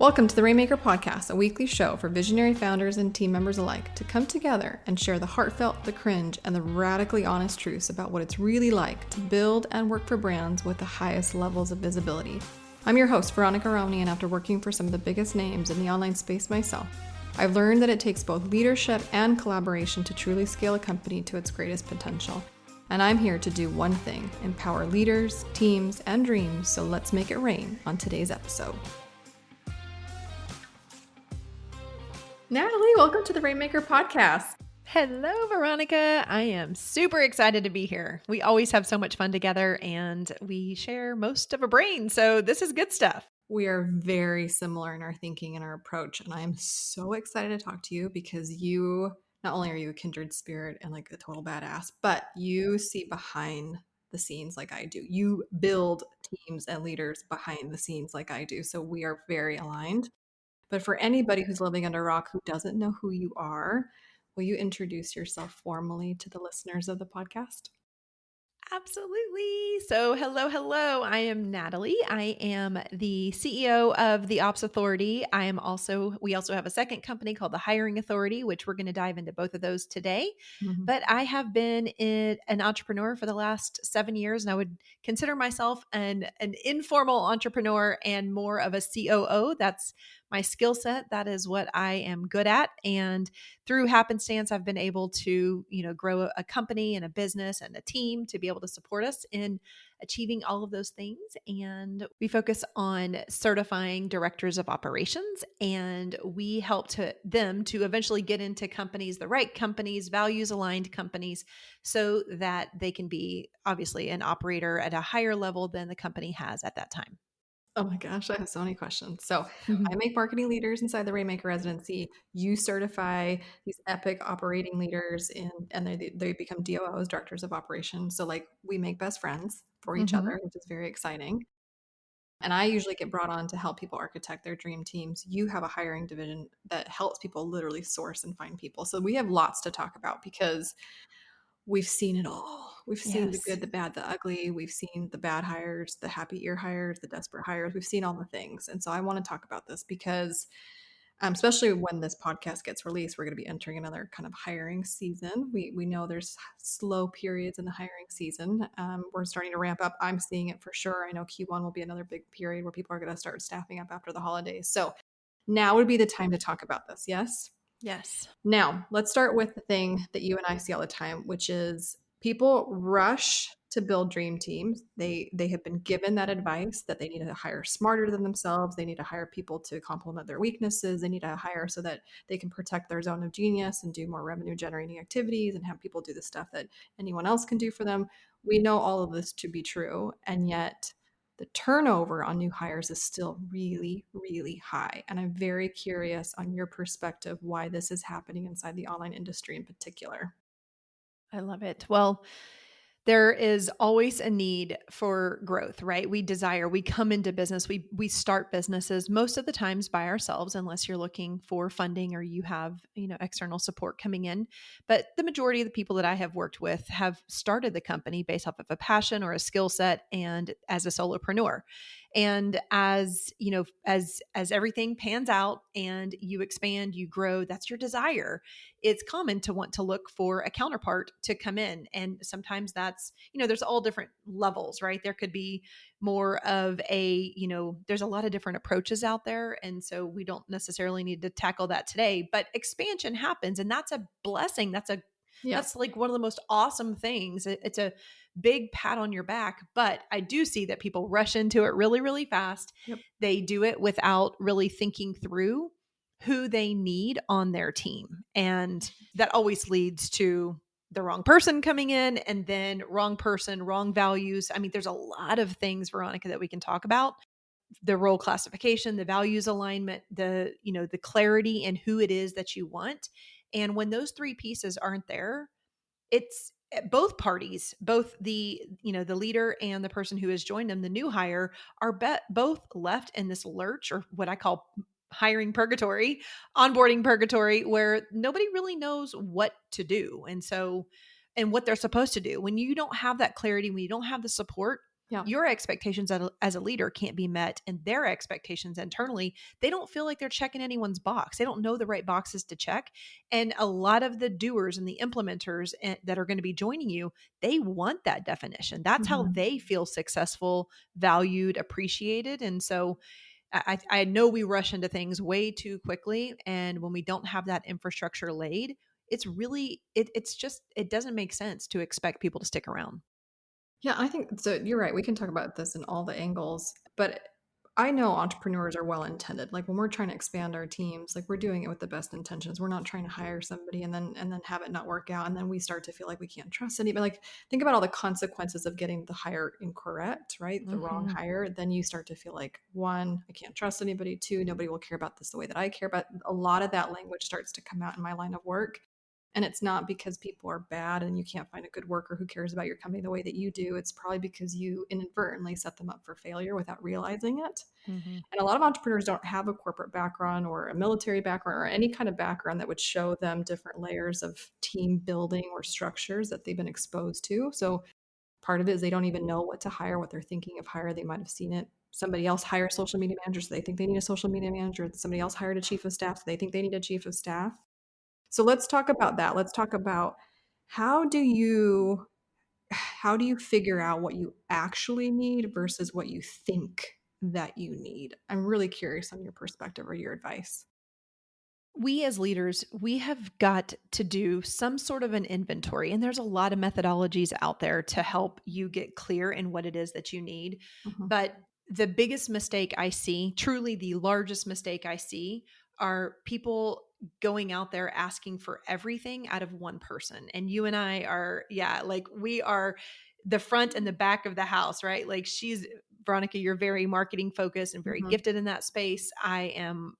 Welcome to the Rainmaker Podcast, a weekly show for visionary founders and team members alike to come together and share the heartfelt, the cringe, and the radically honest truths about what it's really like to build and work for brands with the highest levels of visibility. I'm your host, Veronica Romney, and after working for some of the biggest names in the online space myself, I've learned that it takes both leadership and collaboration to truly scale a company to its greatest potential. And I'm here to do one thing: empower leaders, teams, and dreams. So let's make it rain on today's episode. Natalie, welcome to the Rainmaker Podcast. Hello, Veronica. I am super excited to be here. We always have so much fun together and we share most of a brain. So this is good stuff. We are very similar in our thinking and our approach. And I am so excited to talk to you because not only are you a kindred spirit and like a total badass, but you see behind the scenes like I do. You build teams and leaders behind the scenes like I do. So we are very aligned. But for anybody who's living under a rock who doesn't know who you are, will you introduce yourself formally to the listeners of the podcast? Absolutely. So hello. I am Natalie. I am the CEO of the Ops Authority. We also have a second company called the Hiring Authority, which we're going to dive into both of those today. Mm-hmm. But I have been an entrepreneur for the last 7 years, and I would consider myself an informal entrepreneur and more of a COO. That's my skill set. That is what I am good at. And through happenstance, I've been able to, grow a company and a business and a team to be able to support us in achieving all of those things. And we focus on certifying directors of operations, and we help them to eventually get into companies, the right companies, values aligned companies, so that they can be obviously an operator at a higher level than the company has at that time. Oh my gosh, I have so many questions. So I make marketing leaders inside the Rainmaker residency. You certify these epic operating leaders and they become DOOs, directors of operations. So like we make best friends for each other, which is very exciting. And I usually get brought on to help people architect their dream teams. You have a hiring division that helps people literally source and find people. So we have lots to talk about because we've seen it all. We've seen the good, the bad, the ugly. We've seen the bad hires, the happy ear hires, the desperate hires. We've seen all the things. And so I want to talk about this because especially when this podcast gets released, we're going to be entering another kind of hiring season. We know there's slow periods in the hiring season. We're starting to ramp up. I'm seeing it for sure. I know Q1 will be another big period where people are going to start staffing up after the holidays. So now would be the time to talk about this. Yes? Yes. Now, let's start with the thing that you and I see all the time, which is people rush to build dream teams. They have been given that advice that they need to hire smarter than themselves. They need to hire people to complement their weaknesses. They need to hire so that they can protect their zone of genius and do more revenue generating activities and have people do the stuff that anyone else can do for them. We know all of this to be true, and yet the turnover on new hires is still really, really high. And I'm very curious on your perspective why this is happening inside the online industry in particular. I love it. Well, there is always a need for growth, right? We come into business, we start businesses most of the times by ourselves, unless you're looking for funding or you have, external support coming in. But the majority of the people that I have worked with have started the company based off of a passion or a skill set and as a solopreneur. And as everything pans out and you expand, you grow, that's your desire. It's common to want to look for a counterpart to come in. And sometimes that's, there's all different levels, right? There could be more of there's a lot of different approaches out there. And so we don't necessarily need to tackle that today, but expansion happens, and that's a blessing. That's like one of the most awesome things. It's a big pat on your back, but I do see that people rush into it really, really fast. Yep. They do it without really thinking through who they need on their team. And that always leads to the wrong person coming in, and then wrong person, wrong values. I mean, there's a lot of things, Veronica, that we can talk about. The role classification, the values alignment, the clarity in who it is that you want. And when those three pieces aren't there, it's both parties, both the leader and the person who has joined them, the new hire, are both left in this lurch, or what I call hiring purgatory, onboarding purgatory, where nobody really knows what to do. And what they're supposed to do. When you don't have that clarity, when you don't have the support, Yeah. Your expectations as a leader can't be met, and their expectations internally, they don't feel like they're checking anyone's box. They don't know the right boxes to check. And a lot of the doers and the implementers that are going to be joining you, they want that definition. That's how Mhm. they feel successful, valued, appreciated. And so I know we rush into things way too quickly. And when we don't have that infrastructure laid, it's really, it's just, it doesn't make sense to expect people to stick around. Yeah, I think so. You're right. We can talk about this in all the angles, but I know entrepreneurs are well intended. Like when we're trying to expand our teams, like we're doing it with the best intentions. We're not trying to hire somebody and then have it not work out, and then we start to feel like we can't trust anybody. Like think about all the consequences of getting the hire incorrect, right? The wrong Hmm. hire. Then you start to feel like one, I can't trust anybody. Two, nobody will care about this the way that I care. But a lot of that language starts to come out in my line of work. And it's not because people are bad and you can't find a good worker who cares about your company the way that you do. It's probably because you inadvertently set them up for failure without realizing it. Hmm. And a lot of entrepreneurs don't have a corporate background or a military background or any kind of background that would show them different layers of team building or structures that they've been exposed to. So part of it is they don't even know what to hire, what they're thinking of hire. They might have seen it. Somebody else hire a social media manager, so they think they need a social media manager. Somebody else hired a chief of staff, so they think they need a chief of staff. So let's talk about that. Let's talk about how do you how do you figure out what you actually need versus what you think that you need? I'm really curious on your perspective or your advice. We as leaders, we have got to do some sort of an inventory. And there's a lot of methodologies out there to help you get clear in what it is that you need. Mhm. But the biggest mistake I see, truly the largest mistake I see, are people going out there asking for everything out of one person. And you and I are, yeah, like we are the front and the back of the house, right? Like she's, Veronica, you're very marketing focused and very Mhm. gifted in that space. I am,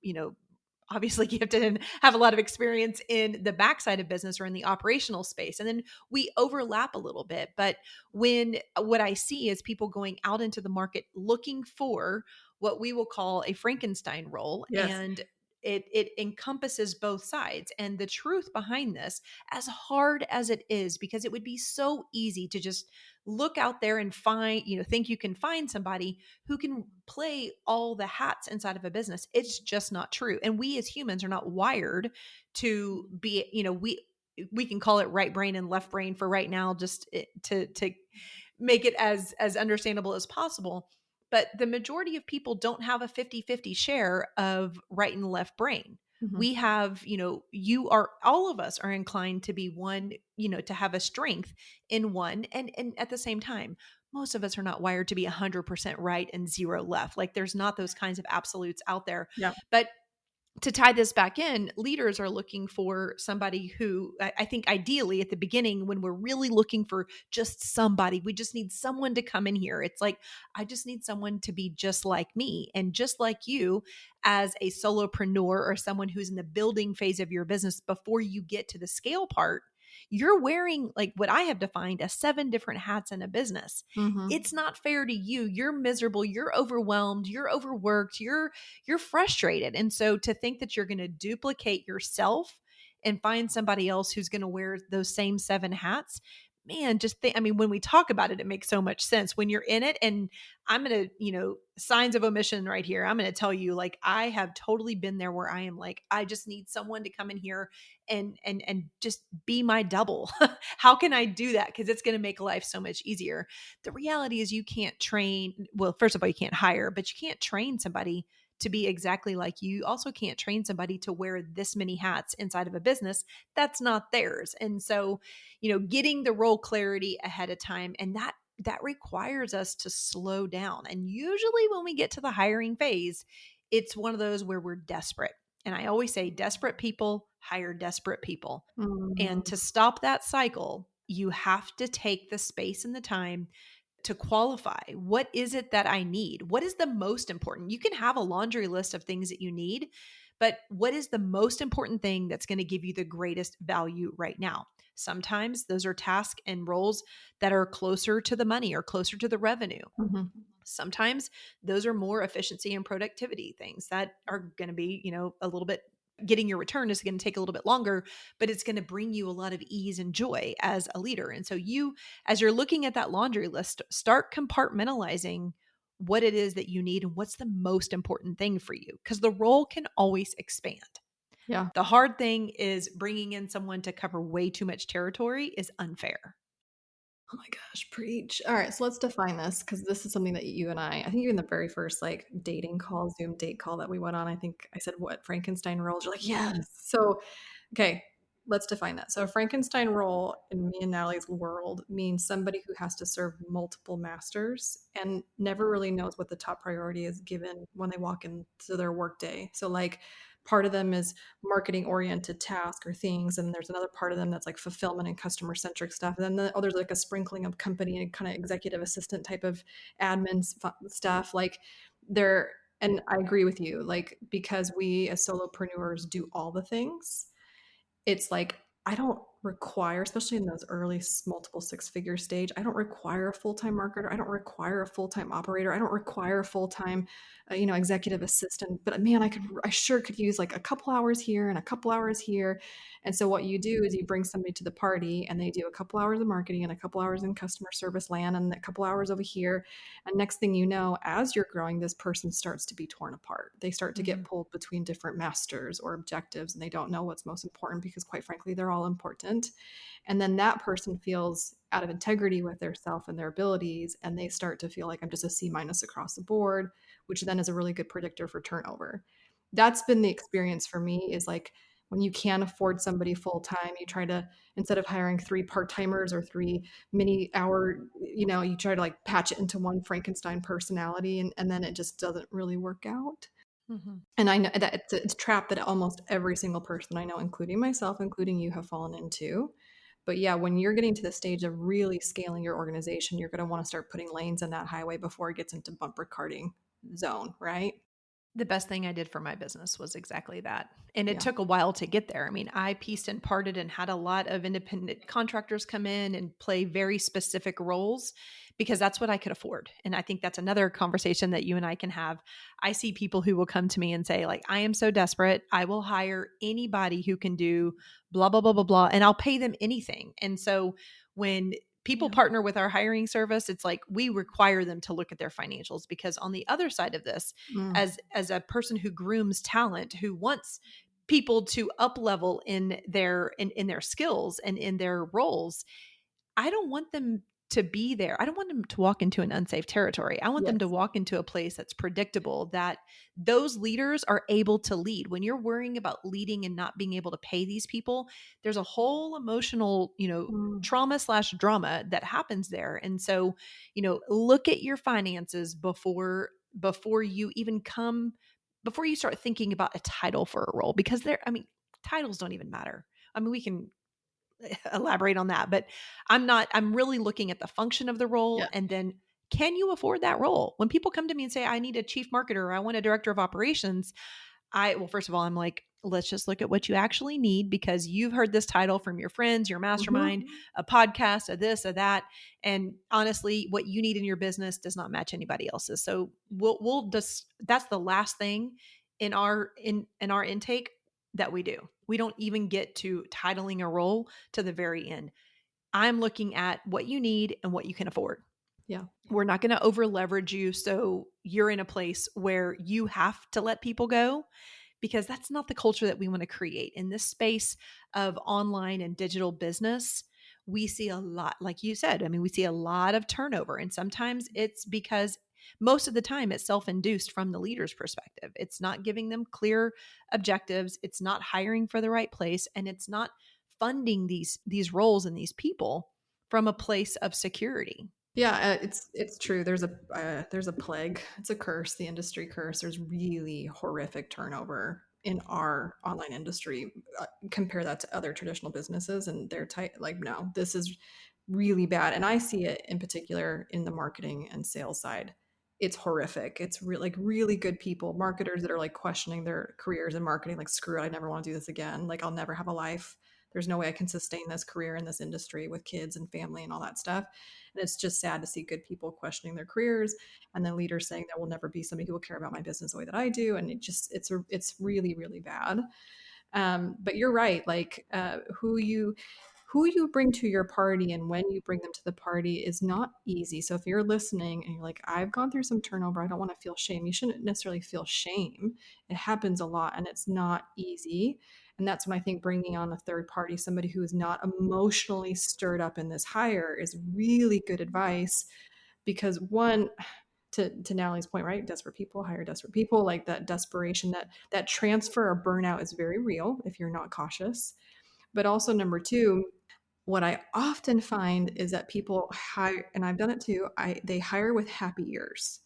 obviously gifted and have a lot of experience in the backside of business or in the operational space. And then we overlap a little bit. But when what I see is people going out into the market looking for what we will call a Frankenstein role. Yes. And it encompasses both sides. And the truth behind this, as hard as it is, because it would be so easy to just look out there and find, think you can find somebody who can play all the hats inside of a business. It's just not true. And we as humans are not wired to be, we can call it right brain and left brain for right now, just to make it as understandable as possible. But the majority of people don't have a 50-50 share of right and left brain. Mhm. We have, you are, all of us are inclined to be one, to have a strength in one. And at the same time, most of us are not wired to be 100% right and zero left. Like there's not those kinds of absolutes out there. Yeah. But to tie this back in, leaders are looking for somebody who I think ideally at the beginning, when we're really looking for just somebody, we just need someone to come in here. It's like, I just need someone to be just like me and just like you as a solopreneur or someone who's in the building phase of your business before you get to the scale part. You're wearing, like what I have defined as 7 different hats in a business. Mhm. It's not fair to you. You're miserable, you're overwhelmed, you're overworked, you're frustrated. And so to think that you're going to duplicate yourself and find somebody else who's going to wear those same 7 hats, man, just think, I mean, when we talk about it, it makes so much sense when you're in it. And I'm going to, signs of omission right here. I'm going to tell you, like, I have totally been there where I am like, I just need someone to come in here and just be my double. How can I do that? Because it's going to make life so much easier. The reality is you can't train, well, first of all, you can't hire, but you can't train somebody to be exactly like you. You also can't train somebody to wear this many hats inside of a business that's not theirs. And so, getting the role clarity ahead of time, and that requires us to slow down. And usually when we get to the hiring phase, it's one of those where we're desperate. And I always say desperate people hire desperate people. And Mhm. to stop that cycle, you have to take the space and the time to qualify. What is it that I need? What is the most important? You can have a laundry list of things that you need, but what is the most important thing that's going to give you the greatest value right now? Sometimes those are tasks and roles that are closer to the money or closer to the revenue. Mhm. Sometimes those are more efficiency and productivity things that are going to be, a little bit getting your return is going to take a little bit longer, but it's going to bring you a lot of ease and joy as a leader. And so you, as you're looking at that laundry list, start compartmentalizing what it is that you need and what's the most important thing for you, because the role can always expand. Yeah. The hard thing is bringing in someone to cover way too much territory is unfair. Oh my gosh, preach. All right, so let's define this because this is something that you and I think even the very first like dating call, Zoom date call that we went on, I think I said, what, Frankenstein roles? You're like, yes. So, okay, let's define that. So, a Frankenstein role in me and Natalie's world means somebody who has to serve multiple masters and never really knows what the top priority is given when they walk into their workday. So, like, part of them is marketing oriented task or things, and there's another part of them that's like fulfillment and customer centric stuff, and then there's like a sprinkling of company and kind of executive assistant type of admin stuff like there. And I agree with you, like, because we as solopreneurs do all the things, it's like I don't require, especially in those early multiple six-figure stage, I don't require a full-time marketer. I don't require a full-time operator. I don't require a full-time, executive assistant. But man, I sure could use like a couple hours here and a couple hours here. And so what you do is you bring somebody to the party and they do a couple hours of marketing and a couple hours in customer service land and a couple hours over here. And next thing you know, as you're growing, this person starts to be torn apart. They start to get Mhm. pulled between different masters or objectives, and they don't know what's most important because, quite frankly, they're all important. And then that person feels out of integrity with their self and their abilities, and they start to feel like I'm just a C minus across the board, which then is a really good predictor for turnover. That's been the experience for me is like when you can't afford somebody full time, you try to, instead of hiring three part timers or three mini hour, you try to like patch it into one Frankenstein personality, and then it just doesn't really work out. Mhm. And I know that it's a trap that almost every single person I know, including myself, including you, have fallen into. But yeah, when you're getting to the stage of really scaling your organization, you're going to want to start putting lanes in that highway before it gets into bumper carting zone, right? The best thing I did for my business was exactly that. And it Yeah. took a while to get there. I mean, I pieced and parted and had a lot of independent contractors come in and play very specific roles because that's what I could afford. And I think that's another conversation that you and I can have. I see people who will come to me and say, like, I am so desperate. I will hire anybody who can do blah, blah, blah, blah, blah, and I'll pay them anything. And so when people Yeah. partner with our hiring service, it's like we require them to look at their financials, because on the other side of this, Mm. as a person who grooms talent, who wants people to up level in their skills and in their roles, I don't want them to be there. I don't want them to walk into an unsafe territory. I want them to Yes. walk into a place that's predictable, that those leaders are able to lead. When you're worrying about leading and not being able to pay these people, there's a whole emotional, Mm. trauma slash drama that happens there. And so, look at your finances before you even come before you start thinking about a title for a role, because titles don't even matter. I mean, we can elaborate on that, but I'm really looking at the function of the role, Yeah. and then can you afford that role? When people come to me and say, I need a chief marketer, or I want a director of operations, well, first of all, I'm like, let's just look at what you actually need, because you've heard this title from your friends, your mastermind, Mhm. a podcast, a this, a that. And honestly, what you need in your business does not match anybody else's. So we'll just, that's the last thing in our intake that we do. We don't even get to titling a role to the very end. I'm looking at what you need and what you can afford. Yeah. We're not going to over leverage you so you're in a place where you have to let people go, because that's not the culture that we want to create. In this space of online and digital business, we see a lot, like you said, I mean, we see a lot of turnover. And sometimes it's because most of the time it's self induced from the leader's perspective. It's not giving them clear objectives, it's not hiring for the right place, and it's not funding these roles and these people from a place of security. Yeah, it's true. There's a plague. It's a curse, the industry curse. There's really horrific turnover in our online industry. Compare that to other traditional businesses, and they're tight. Like, no, this is really bad, and I see it in particular in the marketing and sales side. It's horrific. It's like really good people, marketers that are like questioning their careers in marketing. Like, screw it, I never want to do this again. Like, I'll never have a life. there's no way I can sustain this career in this industry with kids and family and all that stuff. And it's just sad to see good people questioning their careers, and then leaders saying there will never be somebody who will care about my business the way that I do. And it's really, really bad. But you're right. Like, who you bring to your party and when you bring them to the party is not easy. So if you're listening and you're like, I've gone through some turnover, I don't want to feel shame. You shouldn't necessarily feel shame. It happens a lot and it's not easy. And that's when I think bringing on a third party, somebody who is not emotionally stirred up in this hire, is really good advice. Because one, to Natalie's point, right? Desperate people hire desperate people. Like that desperation, that transfer or burnout is very real if you're not cautious. But also number two, what I often find is that people hire, and I've done it too, they hire with happy ears.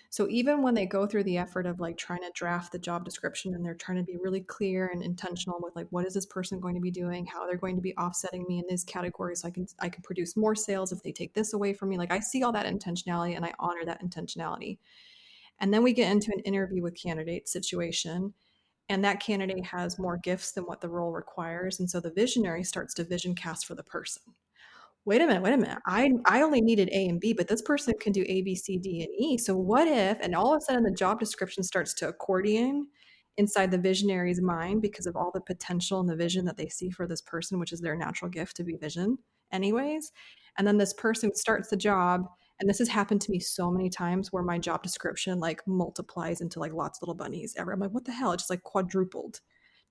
So even when they go through the effort of like trying to draft the job description and they're trying to be really clear and intentional with like what is this person going to be doing, how they're going to be offsetting me in these categories so I can produce more sales if they take this away from me. Like I see all that intentionality and I honor that intentionality. And then we get into an interview with candidate situation, and that candidate has more gifts than what the role requires. And so the visionary starts to vision cast for the person. Wait a minute. I only needed A and B, but this person can do A, B, C, D, and E. So what if, and all of a sudden the job description starts to accordion inside the visionary's mind because of all the potential and the vision that they see for this person, which is their natural gift to be vision anyways. And then this person starts the job. And this has happened to me so many times where my job description like multiplies into like lots of little bunnies ever. I'm like, what the hell? It just like quadrupled.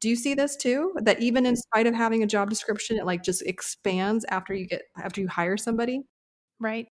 Do you see this too? That even in spite of having a job description, it like just expands after you hire somebody? Right.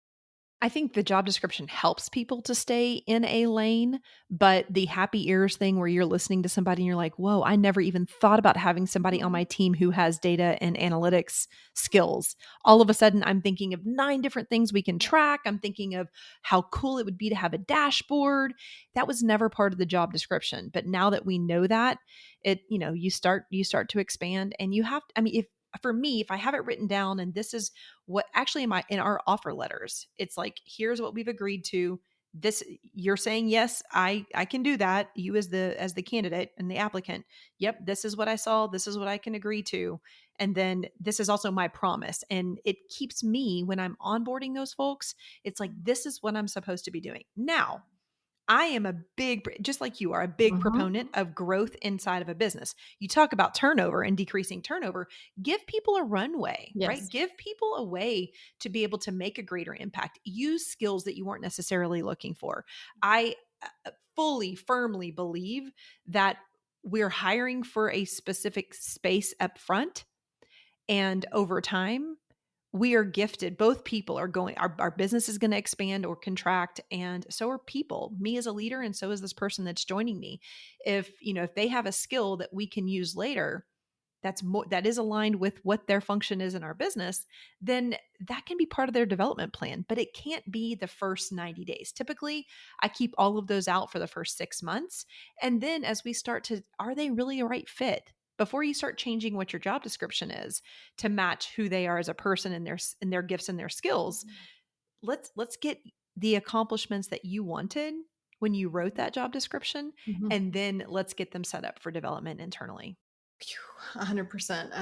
I think the job description helps people to stay in a lane, but the happy ears thing where you're listening to somebody and you're like, whoa, I never even thought about having somebody on my team who has data and analytics skills. All of a sudden, I'm thinking of 9 different things we can track. I'm thinking of how cool it would be to have a dashboard. That was never part of the job description. But now that we know that, you start to expand and you have, I mean, if for me, if I have it written down and this is what actually in our offer letters, it's like, here's what we've agreed to. This you're saying, yes, I can do that. You as the candidate and the applicant. Yep, this is what I saw. This is what I can agree to. And then this is also my promise. And it keeps me when I'm onboarding those folks, it's like, this is what I'm supposed to be doing. Now, I am just like you are, a big Mhm. proponent of growth inside of a business. You talk about turnover and decreasing turnover. Give people a runway, right? Yes. Give people a way to be able to make a greater impact. Use skills that you weren't necessarily looking for. I fully, firmly believe that we're hiring for a specific space up front. And over time, we are gifted. Both people are going, our business is going to expand or contract. And so are people, me as a leader. And so is this person that's joining me. If they have a skill that we can use later, that is aligned with what their function is in our business, then that can be part of their development plan, but it can't be the first 90 days. Typically, I keep all of those out for the first 6 months. And then as we start to, are they really a right fit? Before you start changing what your job description is to match who they are as a person and their gifts and their skills, let's get the accomplishments that you wanted when you wrote that job description, Mhm. and then let's get them set up for development internally. Phew, 100%.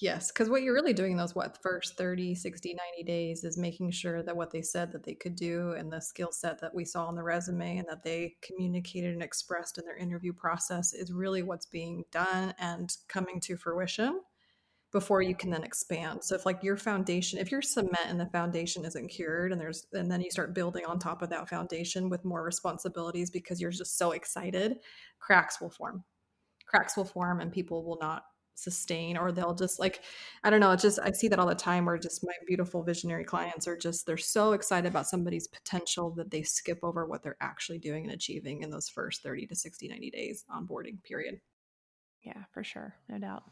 Yes, because what you're really doing those first 30, 60, 90 days is making sure that what they said that they could do and the skill set that we saw on the resume and that they communicated and expressed in their interview process is really what's being done and coming to fruition before you can then expand. So if like your foundation, if your cement in the foundation isn't cured and then you start building on top of that foundation with more responsibilities because you're just so excited, cracks will form. Cracks will form and people will not sustain, or they'll just like, I don't know, it's just, I see that all the time where just my beautiful visionary clients are just, they're so excited about somebody's potential that they skip over what they're actually doing and achieving in those first 30 to 60, 90 days onboarding period. Yeah, for sure. No doubt.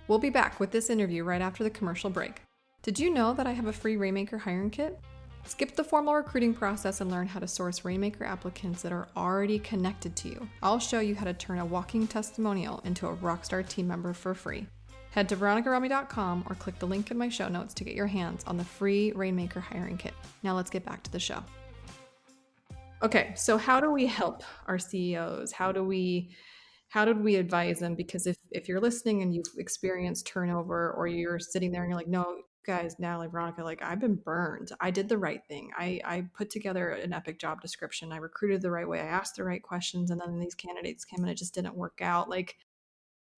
We'll be back with this interview right after the commercial break. Did you know that I have a free Rainmaker hiring kit? Skip the formal recruiting process and learn how to source Rainmaker applicants that are already connected to you. I'll show you how to turn a walking testimonial into a rockstar team member for free. Head to veronicarami.com or click the link in my show notes to get your hands on the free Rainmaker hiring kit. Now let's get back to the show. Okay, so how do we help our CEOs? How do we how did we advise them? Because if you're listening and you've experienced turnover, or you're sitting there and you're like, no, guys, Natalie, Veronica, like I've been burned. I did the right thing. I put together an epic job description. I recruited the right way. I asked the right questions, and then these candidates came and it just didn't work out. Like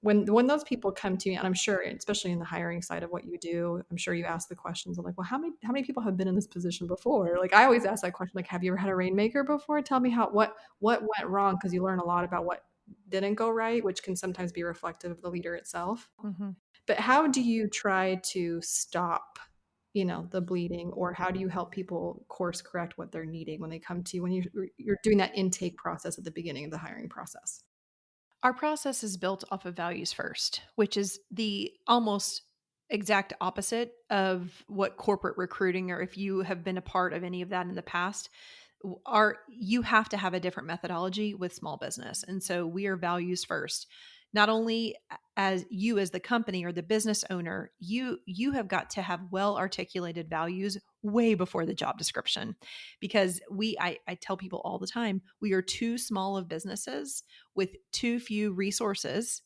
when those people come to you, and I'm sure, especially in the hiring side of what you do, I'm sure you ask the questions of like, well, how many people have been in this position before? Like I always ask that question, like, have you ever had a rainmaker before? Tell me what went wrong, because you learn a lot about what didn't go right, which can sometimes be reflective of the leader itself. Mhm. But how do you try to stop, the bleeding, or how do you help people course correct what they're needing when they come to you, when you're doing that intake process at the beginning of the hiring process? Our process is built off of values first, which is the almost exact opposite of what corporate recruiting, or if you have been a part of any of that in the past, are you have to have a different methodology with small business. And so we are values first. Not only as you as the company or the business owner, you have got to have well articulated values way before the job description. Because I tell people all the time, we are too small of businesses with too few resources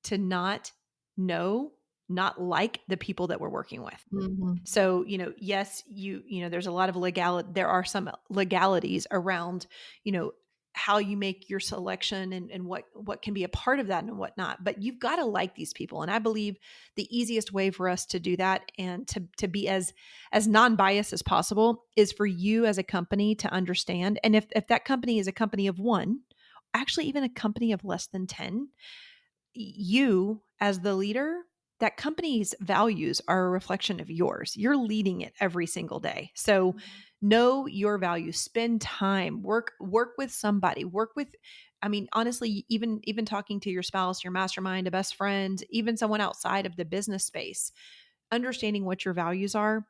to not know, not like the people that we're working with. Mhm. So, yes, there's a lot of there are some legalities around, you know, how you make your selection, and what can be a part of that and whatnot. But you've got to like these people. And I believe the easiest way for us to do that, and to be as non-biased as possible, is for you as a company to understand. And if that company is a company of one, actually even a company of less than 10, you as the leader, that company's values are a reflection of yours. You're leading it every single day. So know your values, spend time, work with somebody, work with, I mean, honestly, even talking to your spouse, your mastermind, a best friend, even someone outside of the business space, understanding what your values are,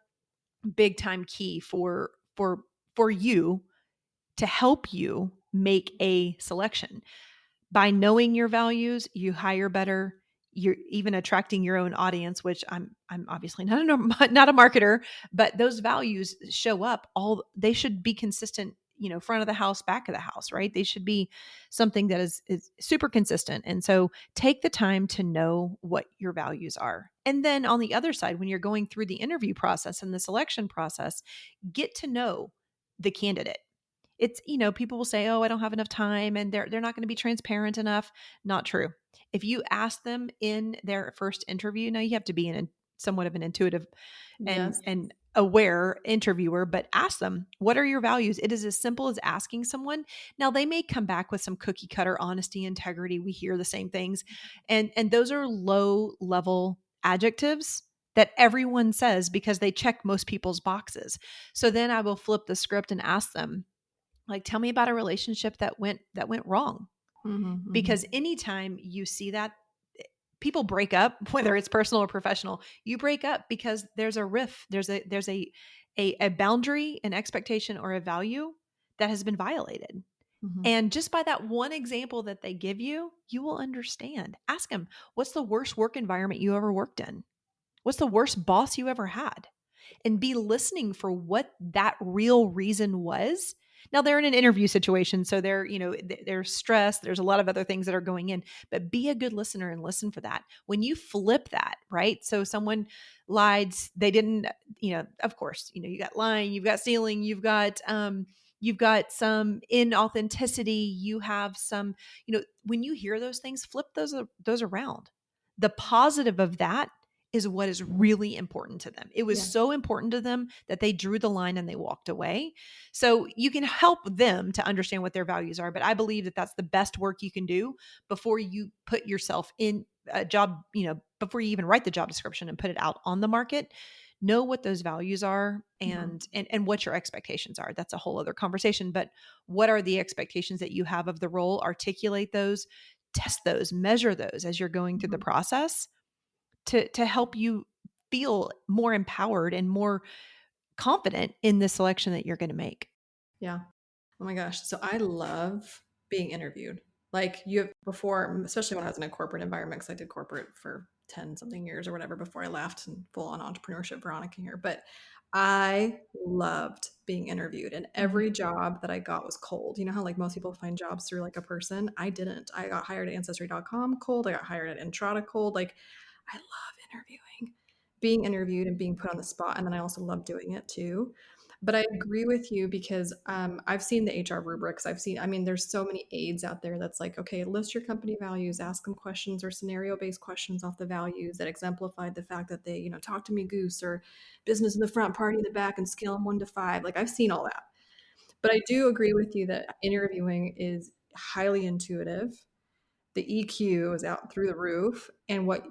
big time key for you to help you make a selection. By knowing your values, you hire better. You're even attracting your own audience, which I'm obviously not not a marketer, but those values show up. All they should be consistent, front of the house, back of the house, right? They should be something that is super consistent. And so take the time to know what your values are. And then on the other side, when you're going through the interview process and the selection process, get to know the candidate. It's, people will say, "Oh, I don't have enough time," and they're not going to be transparent enough. Not true. If you ask them in their first interview, now you have to be in somewhat of an intuitive and Yes. aware interviewer, but ask them, "What are your values?" It is as simple as asking someone. Now they may come back with some cookie cutter honesty, integrity. We hear the same things, and those are low level adjectives that everyone says because they check most people's boxes. So then I will flip the script and ask them, like, tell me about a relationship that went wrong. Mhm, Because mhm. anytime you see that, people break up, whether it's personal or professional, you break up because there's a riff, there's a boundary, an expectation, or a value that has been violated. Mhm. And just by that one example that they give you, you will understand. Ask them, what's the worst work environment you ever worked in? What's the worst boss you ever had? And be listening for what that real reason was. Now they're in an interview situation, so they're stressed. There's a lot of other things that are going in, but be a good listener and listen for that. When you flip that, right? So someone lied, they didn't, of course, you got lying, you've got stealing, you've got some inauthenticity, you have some, when you hear those things, flip those around. The positive of that is what is really important to them. It was Yes. so important to them that they drew the line and they walked away. So you can help them to understand what their values are. But I believe that that's the best work you can do before you put yourself in a job, before you even write the job description and put it out on the market. Know what those values are, Mhm. and what your expectations are. That's a whole other conversation. But what are the expectations that you have of the role? Articulate those, test those, measure those as you're going through the Mhm. process to help you feel more empowered and more confident in the selection that you're going to make. Yeah. Oh my gosh. So I love being interviewed. Like you have before, especially when I was in a corporate environment, because I did corporate for 10 something years or whatever before I left and full on entrepreneurship, Veronica here. But I loved being interviewed, and Mhm. every job that I got was cold. You know how like most people find jobs through like a person? I didn't. I got hired at Ancestry.com cold. I got hired at Entrada cold. Like I love interviewing, being interviewed and being put on the spot. And then I also love doing it too. But I agree with you because I've seen the HR rubrics. I mean, there's so many aids out there that's like, okay, list your company values, ask them questions or scenario based questions off the values that exemplified the fact that they, talk to me goose or business in the front, party in the back, and scale them 1 to 5. Like I've seen all that. But I do agree with you that interviewing is highly intuitive. The EQ is out through the roof. And what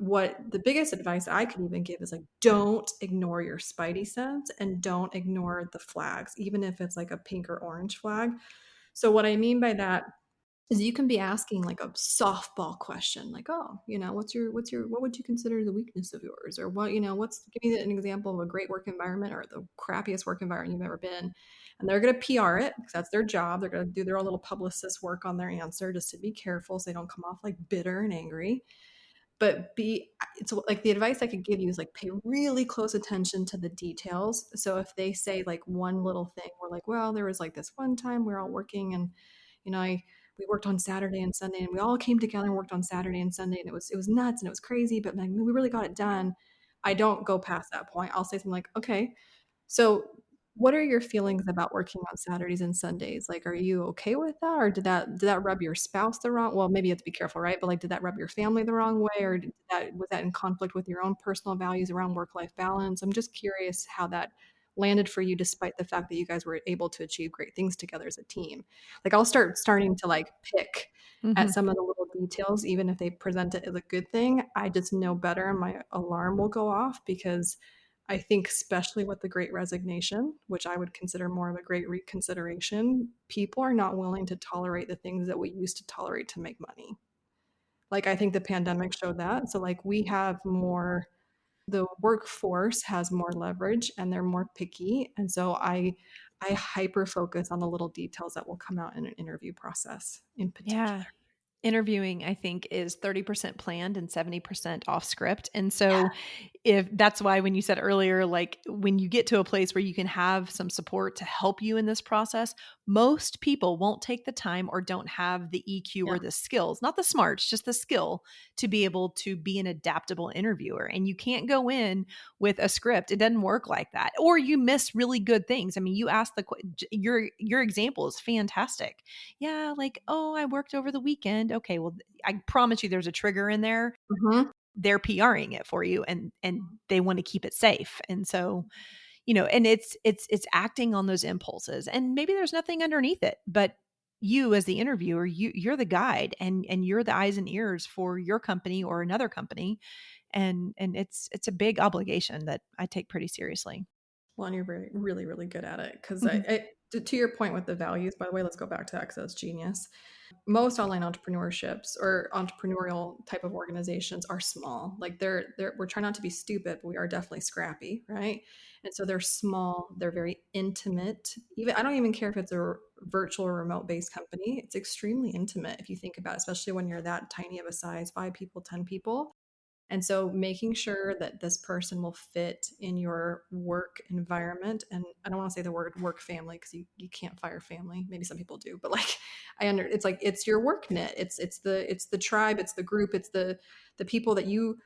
the biggest advice I could even give is like don't ignore your spidey sense and don't ignore the flags, even if it's like a pink or orange flag. So what I mean by that is you can be asking like a softball question like, oh, what would you consider the weakness of yours, or give me an example of a great work environment or the crappiest work environment you've ever been. And they're going to PR it because that's their job. They're going to do their own little publicist work on their answer just to be careful so they don't come off like bitter and angry. But it's like the advice I could give you is like pay really close attention to the details. So if they say like one little thing, we're like, well, there was like this one time we are all working, and you know I we worked on Saturday and Sunday, and we all came together and worked on Saturday and Sunday, and it was nuts and it was crazy, but like we really got it done. I don't go past that point. I'll say something like, okay, so, what are your feelings about working on Saturdays and Sundays? Like, are you okay with that, or did that rub your spouse the wrong? Well, maybe you have to be careful, right? But like, did that rub your family the wrong way, or was that in conflict with your own personal values around work-life balance? I'm just curious how that landed for you, despite the fact that you guys were able to achieve great things together as a team. Like, I'll starting to like pick at Mhm. some of the little details, even if they present it as a good thing. I just know better, and my alarm will go off because I think especially with the great resignation, which I would consider more of a great reconsideration, people are not willing to tolerate the things that we used to tolerate to make money. Like I think the pandemic showed that. So like we have more the workforce has more leverage and they're more picky. And so I hyper focus on the little details that will come out in an interview process in particular. Yeah. Interviewing, I think, is 30% planned and 70% off script. And Yeah. so, if that's why when you said earlier, like when you get to a place where you can have some support to help you in this process, most people won't take the time or don't have the EQ Yeah. or the skills, not the smarts, just the skill to be able to be an adaptable interviewer. And you can't go in with a script. It doesn't work like that. Or you miss really good things. I mean, you asked your example is fantastic. Yeah, like, "Oh, I worked over the weekend." Okay, well, I promise you there's a trigger in there. Mhm. They're PRing it for you and they want to keep it safe. And so, and it's acting on those impulses. And maybe there's nothing underneath it, but you as the interviewer, you're the guide and you're the eyes and ears for your company or another company. And it's a big obligation that I take pretty seriously. Well, and you're really, really, really good at it because Mhm. to your point with the values, by the way, let's go back to that 'cause that's genius. Most online entrepreneurships or entrepreneurial type of organizations are small. Like we're trying not to be stupid, but we are definitely scrappy, right? And so they're small, they're very intimate. Even I don't even care if it's a virtual or remote based company. It's extremely intimate if you think about it, especially when you're that tiny of a size, 5 people, 10 people. And so making sure that this person will fit in your work environment. And I don't want to say the word work family because you can't fire family. Maybe some people do, but like it's like it's your work knit. It's the tribe, it's the group, it's the people that you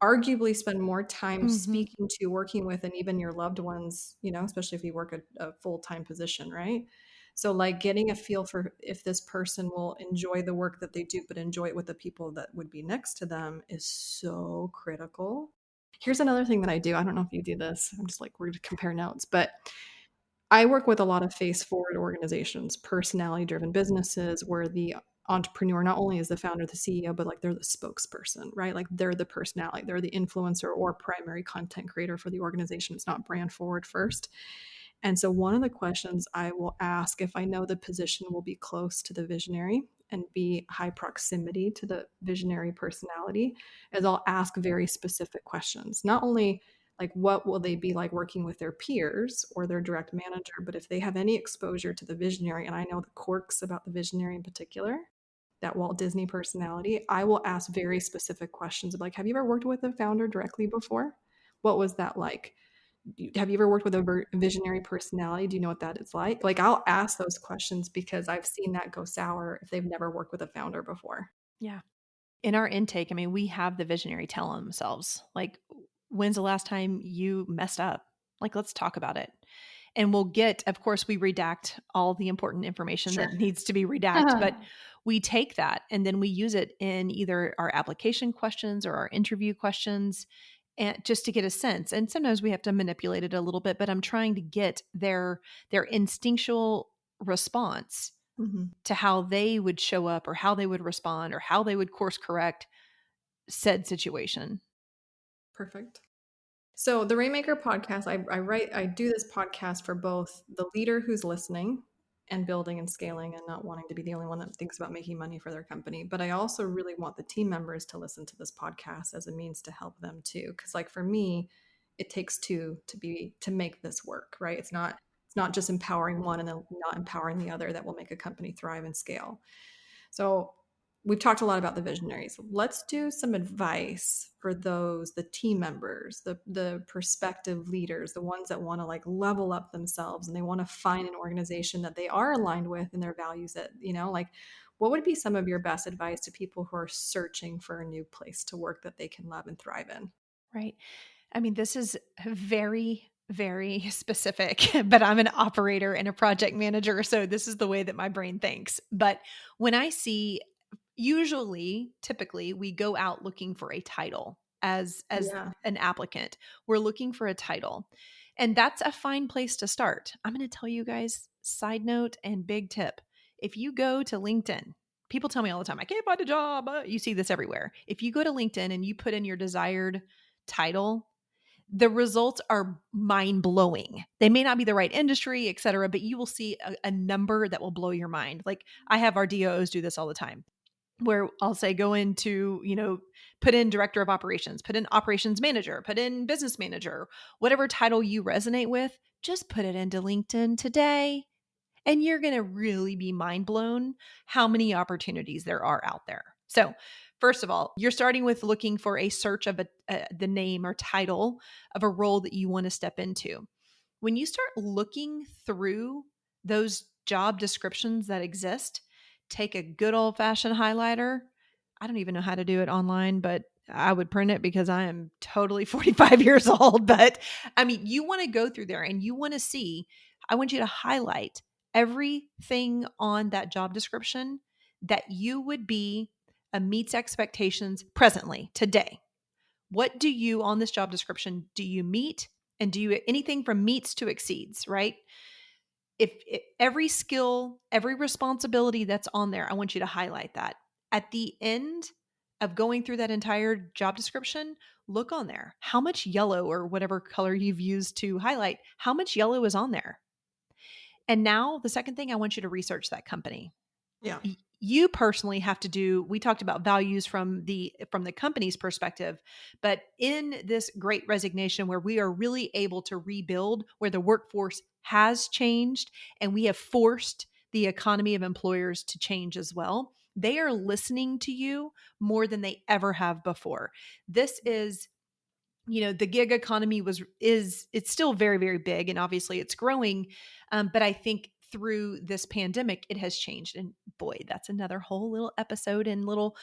arguably spend more time Mhm. speaking to, working with, and even your loved ones, especially if you work a full-time position, right? So, like, getting a feel for if this person will enjoy the work that they do, but enjoy it with the people that would be next to them is so critical. Here's another thing that I do. I don't know if you do this. I'm just like, we're going to compare notes, but I work with a lot of face forward organizations, personality driven businesses where the entrepreneur not only is the founder, the CEO, but like they're the spokesperson, right? Like they're the personality, they're the influencer or primary content creator for the organization. It's not brand forward first. And so, one of the questions I will ask if I know the position will be close to the visionary and be high proximity to the visionary personality is I'll ask very specific questions. Not only like what will they be like working with their peers or their direct manager, but if they have any exposure to the visionary, and I know the quirks about the visionary in particular, that Walt Disney personality, I will ask very specific questions of like, have you ever worked with a founder directly before? What was that like? have you ever worked with a visionary personality? Do you know what that is like? Like, I'll ask those questions because I've seen that go sour if they've never worked with a founder before. Yeah. In our intake, I mean, we have the visionary tell themselves, like, when's the last time you messed up? Like, let's talk about it. And we'll get, of course, we redact all the important information Sure. that needs to be redacted, but we take that and then we use it in either our application questions or our interview questions, and just to get a sense. And sometimes we have to manipulate it a little bit, but I'm trying to get their instinctual response Mhm. to how they would show up or how they would respond or how they would course correct said situation. Perfect. So the Rainmaker podcast, I do this podcast for both the leader who's listening and building and scaling and not wanting to be the only one that thinks about making money for their company. But I also really want the team members to listen to this podcast as a means to help them too. Cause like for me, it takes two to make this work, right? It's not just empowering one and then not empowering the other that will make a company thrive and scale. So we've talked a lot about the visionaries. Let's do some advice for those, the team members, the prospective leaders, the ones that want to like level up themselves and they want to find an organization that they are aligned with and their values that, like what would be some of your best advice to people who are searching for a new place to work that they can love and thrive in? Right. I mean, this is very, very specific, but I'm an operator and a project manager. So this is the way that my brain thinks. But when I see, usually, typically, we go out looking for a title as Yeah. an applicant. We're looking for a title. And that's a fine place to start. I'm going to tell you guys, side note and big tip. If you go to LinkedIn, people tell me all the time, I can't find a job. You see this everywhere. If you go to LinkedIn and you put in your desired title, the results are mind blowing. They may not be the right industry, et cetera, but you will see a number that will blow your mind. Like I have our DOs do this all the time where I'll say, go into, put in director of operations, put in operations manager, put in business manager, whatever title you resonate with, just put it into LinkedIn today. And you're going to really be mind blown how many opportunities there are out there. So, first of all, you're starting with looking for a search of the name or title of a role that you want to step into. When you start looking through those job descriptions that exist, take a good old fashioned highlighter. I don't even know how to do it online, but I would print it because I am totally 45 years old. But I mean, you want to go through there and you want to see, I want you to highlight everything on that job description that you would be meets expectations presently, today. What do you on this job description do you meet, and do you anything from meets to exceeds, right? If every skill, every responsibility that's on there, I want you to highlight that. At the end of going through that entire job description, look on there. How much yellow or whatever color you've used to highlight, how much yellow is on there? And now the second thing, I want you to research that company. Yeah. You personally have to do, we talked about values from the company's perspective, but in this great resignation where we are really able to rebuild, where the workforce has changed and we have forced the economy of employers to change as well, they are listening to you more than they ever have before. This is, the gig economy it's still very, very big, and obviously it's growing, but I think through this pandemic it has changed. And boy, that's another whole little episode and little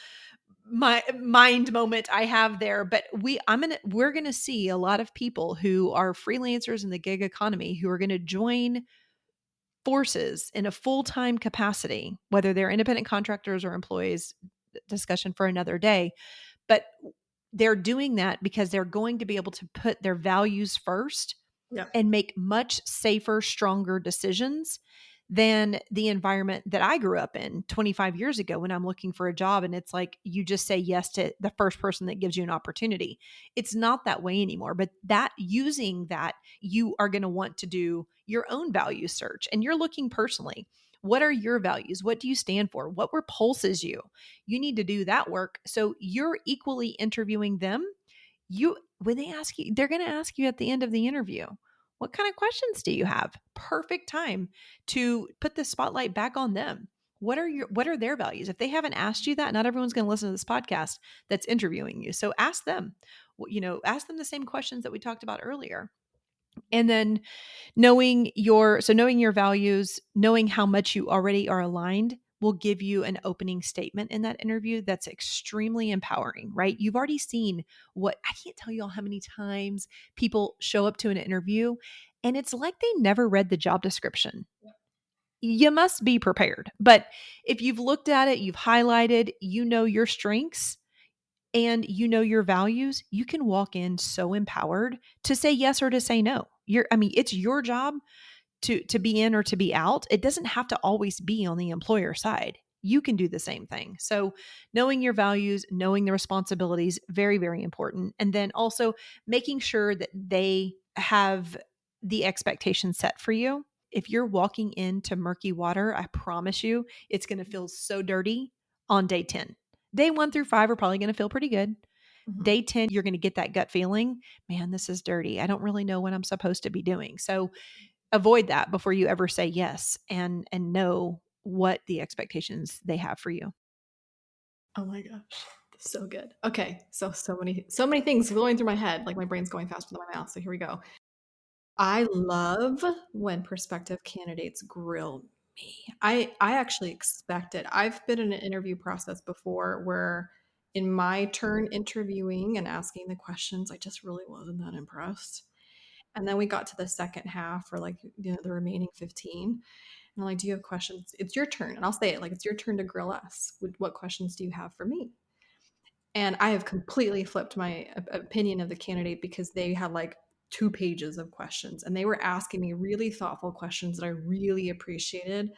my mind moment I have there. But we're gonna see a lot of people who are freelancers in the gig economy who are gonna join forces in a full-time capacity, whether they're independent contractors or employees, discussion for another day. But they're doing that because they're going to be able to put their values first Yeah. and make much safer, stronger decisions than the environment that I grew up in 25 years ago when I'm looking for a job. And it's like you just say yes to the first person that gives you an opportunity. It's not that way anymore. But using that, you are going to want to do your own value search and you're looking personally. What are your values? What do you stand for? What repulses you? You need to do that work. So you're equally interviewing them. When they ask you, they're going to ask you at the end of the interview, what kind of questions do you have? Perfect time to put the spotlight back on them. What are their values? If they haven't asked you that, not everyone's going to listen to this podcast that's interviewing you. So ask them. Ask them the same questions that we talked about earlier. And then knowing your values, knowing how much you already are aligned will give you an opening statement in that interview that's extremely empowering, right? You've already seen what I can't tell you all how many times people show up to an interview and it's like they never read the job description. You must be prepared. But if you've looked at it, you've highlighted, you know your strengths and you know your values, you can walk in so empowered to say yes or to say no. It's your job to be in or to be out. It doesn't have to always be on the employer side. You can do the same thing. So, knowing your values, knowing the responsibilities, very, very important. And then also making sure that they have the expectation set for you. If you're walking into murky water, I promise you, it's going to feel so dirty on day 10. Day 1 through 5 are probably going to feel pretty good. Mhm. Day 10, you're going to get that gut feeling, man, this is dirty. I don't really know what I'm supposed to be doing. So, avoid that before you ever say yes and know what the expectations they have for you. Oh my gosh. So good. Okay. So many things going through my head. Like my brain's going faster than my mouth. So here we go. I love when prospective candidates grill me. I actually expect it. I've been in an interview process before where in my turn interviewing and asking the questions, I just really wasn't that impressed. And then we got to the second half or like the remaining 15. And I'm like, do you have questions? It's your turn. And I'll say it like it's your turn to grill us. What questions do you have for me? And I have completely flipped my opinion of the candidate because they had like 2 pages of questions and they were asking me really thoughtful questions that I really appreciated.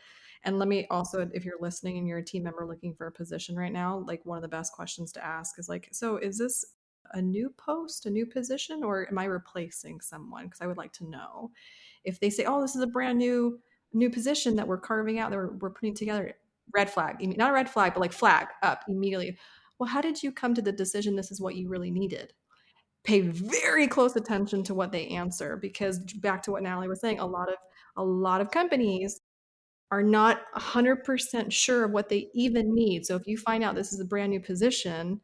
And let me also, if you're listening and you're a team member looking for a position right now, like one of the best questions to ask is like, so is this a new post, a new position, or am I replacing someone? Because I would like to know. If they say, oh, this is a brand new position that we're carving out, that we're putting together, red flag, not a red flag, but like flag up immediately. Well, how did you come to the decision this is what you really needed? Pay very close attention to what they answer because back to what Natalie was saying, a lot of companies are not 100% sure of what they even need. So if you find out this is a brand new position,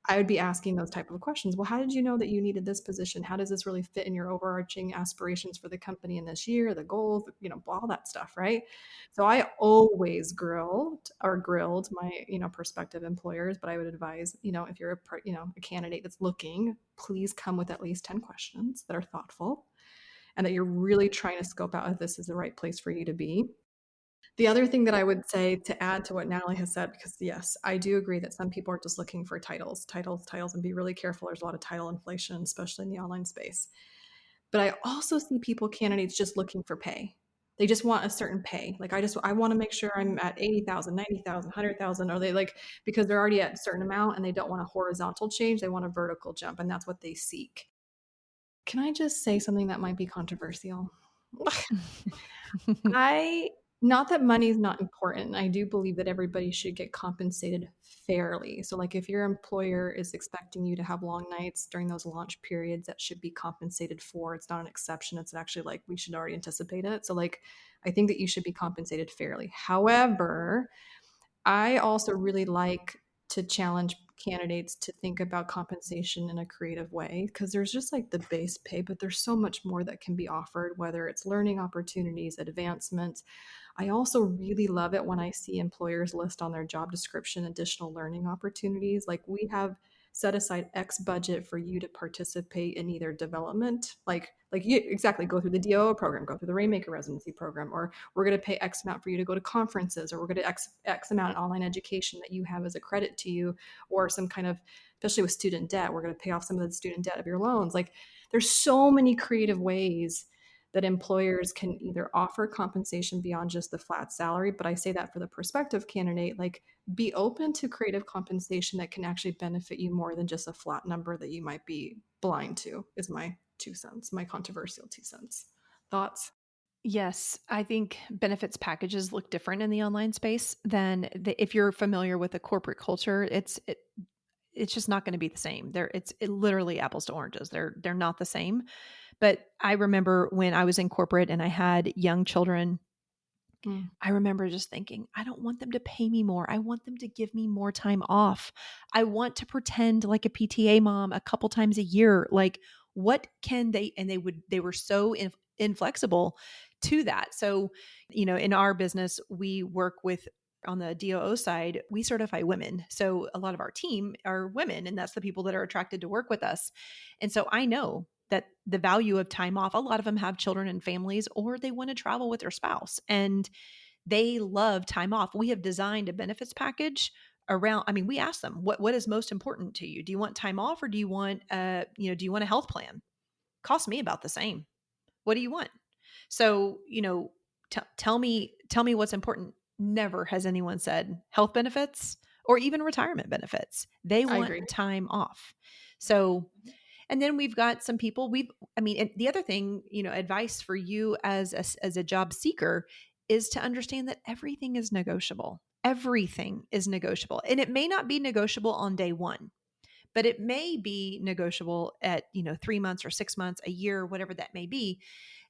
I would be asking those type of questions. Well, how did you know that you needed this position? How does this really fit in your overarching aspirations for the company in this year, the goals, all that stuff, right? So I always grilled my, prospective employers, but I would advise, if you're a candidate that's looking, please come with at least 10 questions that are thoughtful and that you're really trying to scope out if this is the right place for you to be. The other thing that I would say to add to what Natalie has said, because yes, I do agree that some people are just looking for titles, titles, titles, and be really careful. There's a lot of title inflation, especially in the online space. But I also see candidates just looking for pay. They just want a certain pay. Like I want to make sure I'm at 80,000, 90,000, 100,000, or they like because they're already at a certain amount and they don't want a horizontal change, they want a vertical jump, and that's what they seek. Can I just say something that might be controversial? I not that money is not important. I do believe that everybody should get compensated fairly. So like if your employer is expecting you to have long nights during those launch periods, that should be compensated for. It's not an exception. It's actually like we should already anticipate it. So like I think that you should be compensated fairly. However, I also really like to challenge candidates to think about compensation in a creative way because there's just like the base pay, but there's so much more that can be offered, whether it's learning opportunities, advancements. I also really love it when I see employers list on their job description additional learning opportunities. Like we have set aside X budget for you to participate in either development, like you exactly go through the DOO program, go through the Rainmaker residency program, or we're going to pay X amount for you to go to conferences, or we're going to X amount in online education that you have as a credit to you, or some kind of, especially with student debt, we're going to pay off some of the student debt of your loans. Like there's so many creative ways that employers can either offer compensation beyond just the flat salary. But I say that for the prospective candidate, like be open to creative compensation that can actually benefit you more than just a flat number that you might be blind to, is my 2 cents, my controversial 2 cents. Thoughts? Yes, I think benefits packages look different in the online space than if you're familiar with the corporate culture. It's just not going to be the same. It literally apples to oranges. They're not the same. But I remember when I was in corporate and I had young children, Mm. I remember just thinking, I don't want them to pay me more. I want them to give me more time off. I want to pretend like a PTA mom a couple times a year. Like, What can they, and they were so inflexible to that. So, in our business, we work with, on the DOO side, we certify women. So a lot of our team are women, and that's the people that are attracted to work with us. And so I know that the value of time off, a lot of them have children and families, or they want to travel with their spouse and they love time off. We have designed a benefits package around, I mean, we ask them, what is most important to you? Do you want time off, or do you want do you want a health plan? Costs me about the same. What do you want? So, tell me what's important. Never has anyone said health benefits or even retirement benefits. They I want agree. time off. So, and then we've got some people and the other thing, advice for you as a job seeker is to understand that everything is negotiable. Everything is negotiable. And it may not be negotiable on day one, but it may be negotiable at, 3 months or 6 months, a year, whatever that may be.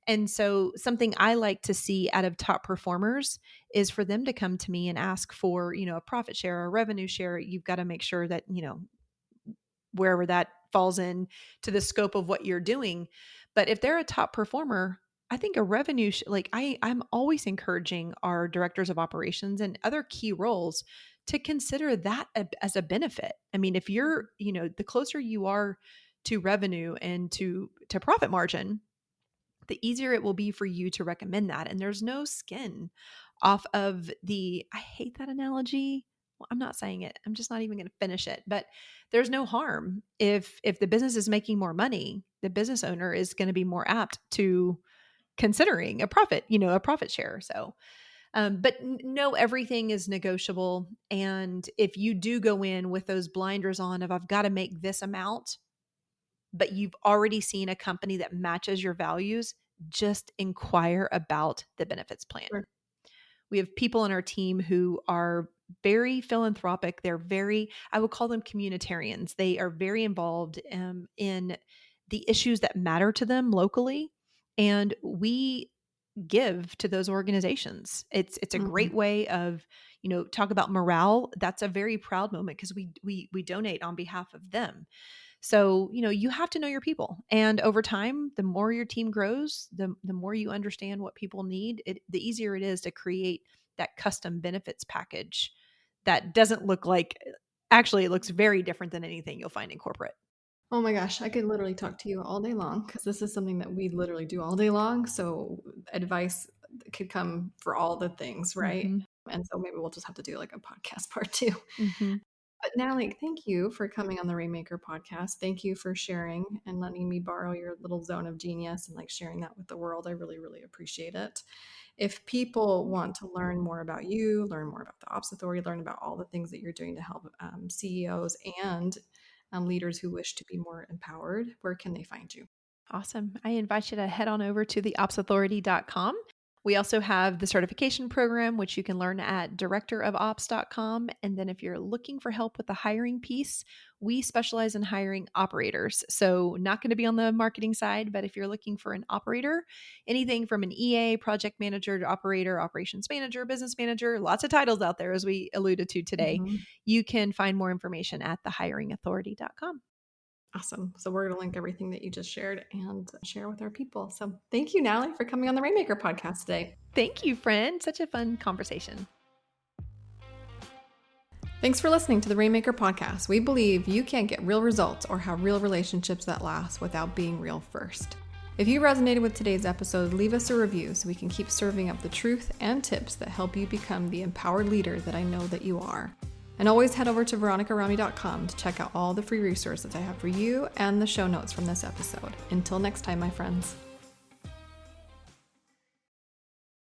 And so something I like to see out of top performers is for them to come to me and ask for, a profit share or a revenue share. You've got to make sure that, wherever that falls in to the scope of what you're doing. But if they're a top performer, I think a revenue, I'm always encouraging our directors of operations and other key roles to consider that as a benefit. I mean, if you're, the closer you are to revenue and to profit margin, the easier it will be for you to recommend that. And there's no skin off of I hate that analogy. Well, I'm not saying it. I'm just not even going to finish it. But there's no harm if the business is making more money, the business owner is going to be more apt to considering a profit, a profit share. So, but no, everything is negotiable. And if you do go in with those blinders on of I've got to make this amount, but you've already seen a company that matches your values, just inquire about the benefits plan. Sure. We have people on our team who are very philanthropic. They're I would call them communitarians. They are very involved in the issues that matter to them locally. And we give to those organizations. It's a Mhm. great way of, talk about morale. That's a very proud moment because we donate on behalf of them. So, you have to know your people. And over time, the more your team grows, the more you understand what people need, the easier it is to create that custom benefits package that doesn't look like, actually, it looks very different than anything you'll find in corporate. Oh my gosh, I could literally talk to you all day long because this is something that we literally do all day long. So advice could come for all the things, right? Mm-hmm. And so maybe we'll just have to do like a podcast part two. Mm-hmm. But Natalie, thank you for coming on the Rainmaker podcast. Thank you for sharing and letting me borrow your little zone of genius and like sharing that with the world. I really, really appreciate it. If people want to learn more about you, learn more about the Ops Authority, learn about all the things that you're doing to help CEOs and leaders who wish to be more empowered, where can they find you? Awesome. I invite you to head on over to theopsauthority.com. We also have the certification program, which you can learn at directorofops.com. And then if you're looking for help with the hiring piece, we specialize in hiring operators. So not going to be on the marketing side, but if you're looking for an operator, anything from an EA, project manager to operator, operations manager, business manager, lots of titles out there, as we alluded to today, Mhm. you can find more information at thehiringauthority.com. Awesome. So we're going to link everything that you just shared and share with our people. So thank you, Natalie, for coming on the Rainmaker podcast today. Thank you, friend. Such a fun conversation. Thanks for listening to the Rainmaker podcast. We believe you can't get real results or have real relationships that last without being real first. If you resonated with today's episode, leave us a review so we can keep serving up the truth and tips that help you become the empowered leader that I know that you are. And always head over to veronicarami.com to check out all the free resources I have for you and the show notes from this episode. Until next time, my friends.